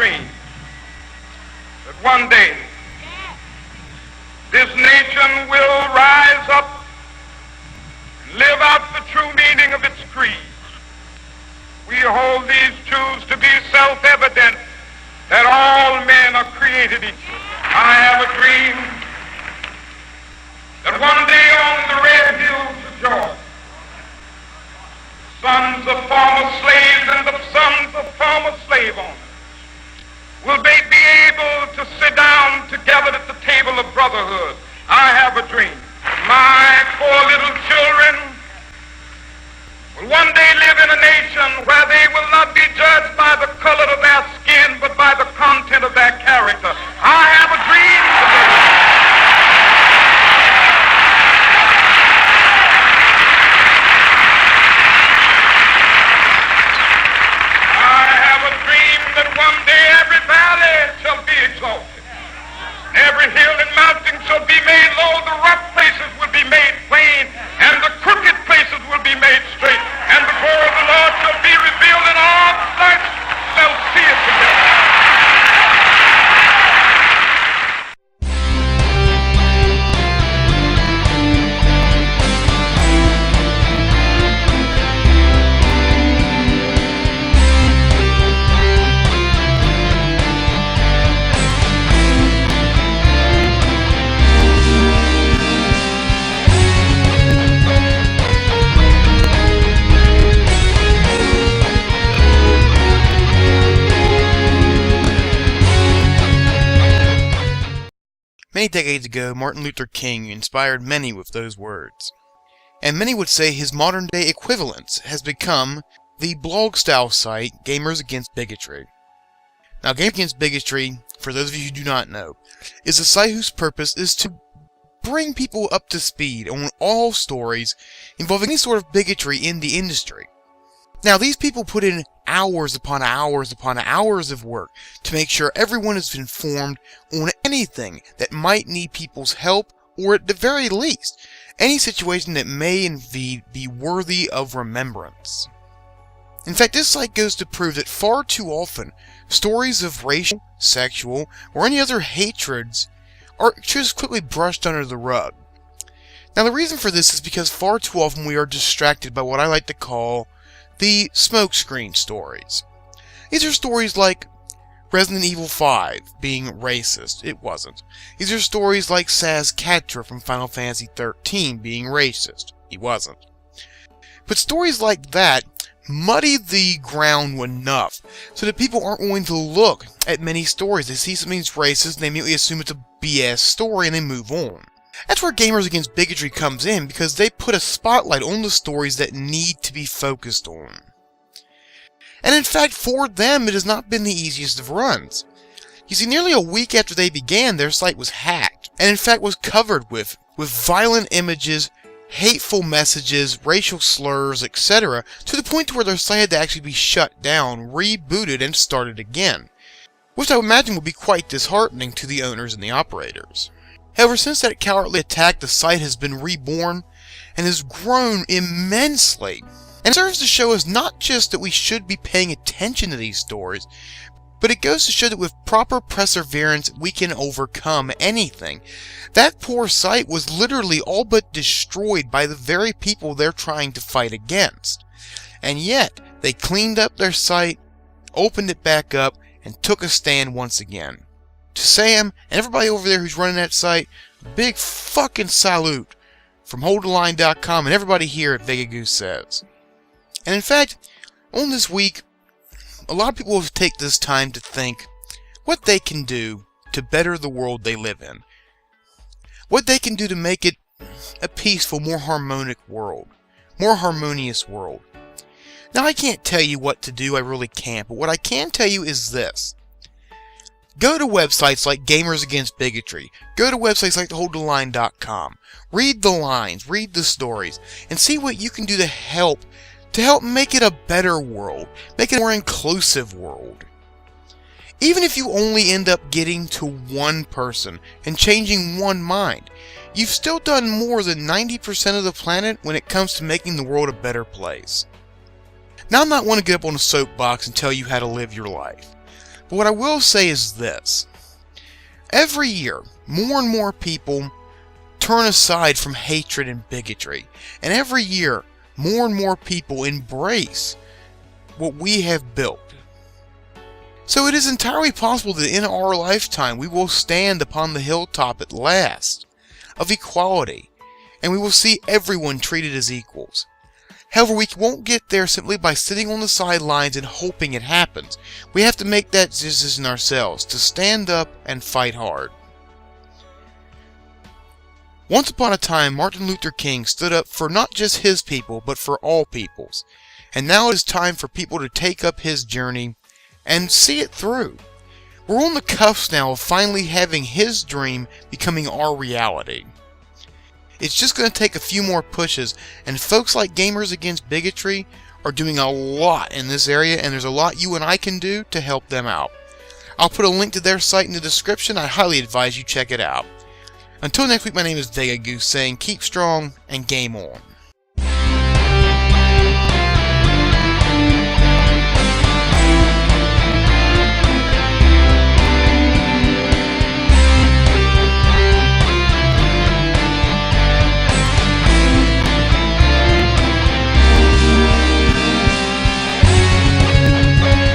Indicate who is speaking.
Speaker 1: dream that one day this nation will rise up and live out the true meaning of its creed. We hold these truths to be self-evident that all men are created equal. I have a dream that one day on the red hills of Georgia, sons of former slaves and the sons of former slave owners will they be able to sit down together at the table of brotherhood. I have a dream. My four little children will one day live in a nation where they will not be judged by the color of their skin, but by the content of their character. I have a dream today. That one day every valley shall be exalted, every hill and mountain shall be made low, the rough places will be made plain, and the crooked places will be made straight, and the glory of the Lord shall be revealed, and all flesh shall see it together.
Speaker 2: Many decades ago, Martin Luther King inspired many with those words. And many would say his modern-day equivalent has become the blog-style site Gamers Against Bigotry. Now, Gamers Against Bigotry, for those of you who do not know, is a site whose purpose is to bring people up to speed on all stories involving any sort of bigotry in the industry. Now, these people put in hours upon hours upon hours of work to make sure everyone is informed on anything that might need people's help, or at the very least, any situation that may indeed be worthy of remembrance. In fact, this site goes to prove that far too often, stories of racial, sexual, or any other hatreds are just quickly brushed under the rug. Now, the reason for this is because far too often we are distracted by what I like to call the smokescreen stories. These are stories like Resident Evil 5 being racist. It wasn't. These are stories like Saz Catcher from Final Fantasy XIII being racist. He wasn't. But stories like that muddy the ground enough so that people aren't willing to look at many stories. They see something's racist and they immediately assume it's a BS story and they move on. That's where Gamers Against Bigotry comes in, because they put a spotlight on the stories that need to be focused on. And in fact, for them, it has not been the easiest of runs. You see, nearly a week after they began, their site was hacked, and in fact was covered with violent images, hateful messages, racial slurs, etc., to the point where their site had to actually be shut down, rebooted, and started again, which I would imagine would be quite disheartening to the owners and the operators. However, since that cowardly attack, the site has been reborn and has grown immensely. And it serves to show us not just that we should be paying attention to these stories, but it goes to show that with proper perseverance we can overcome anything. That poor site was literally all but destroyed by the very people they're trying to fight against. And yet, they cleaned up their site, opened it back up, and took a stand once again. To Sam and everybody over there who's running that site, a big fucking salute from HoldTheLine.com and everybody here at Vega Goose says. And in fact, on this week, a lot of people will take this time to think what they can do to better the world they live in. What they can do to make it a peaceful, more harmonic world. More harmonious world. Now, I can't tell you what to do, I really can't, but what I can tell you is this. Go to websites like Gamers Against Bigotry. Go to websites like HoldTheLine.com. Read the lines, read the stories, and see what you can do to help make it a better world, make it a more inclusive world. Even if you only end up getting to one person and changing one mind, you've still done more than 90% of the planet when it comes to making the world a better place. Now, I'm not one to get up on a soapbox and tell you how to live your life. But what I will say is this. Every year, more and more people turn aside from hatred and bigotry. And every year, more and more people embrace what we have built. So it is entirely possible that in our lifetime we will stand upon the hilltop at last of equality, and we will see everyone treated as equals. However, we won't get there simply by sitting on the sidelines and hoping it happens. We have to make that decision ourselves, to stand up and fight hard. Once upon a time, Martin Luther King stood up for not just his people, but for all peoples. And now it is time for people to take up his journey and see it through. We're on the cusp now of finally having his dream becoming our reality. It's just going to take a few more pushes, and folks like Gamers Against Bigotry are doing a lot in this area, and there's a lot you and I can do to help them out. I'll put a link to their site in the description. I highly advise you check it out. Until next week, my name is Vega Goose saying keep strong and game on.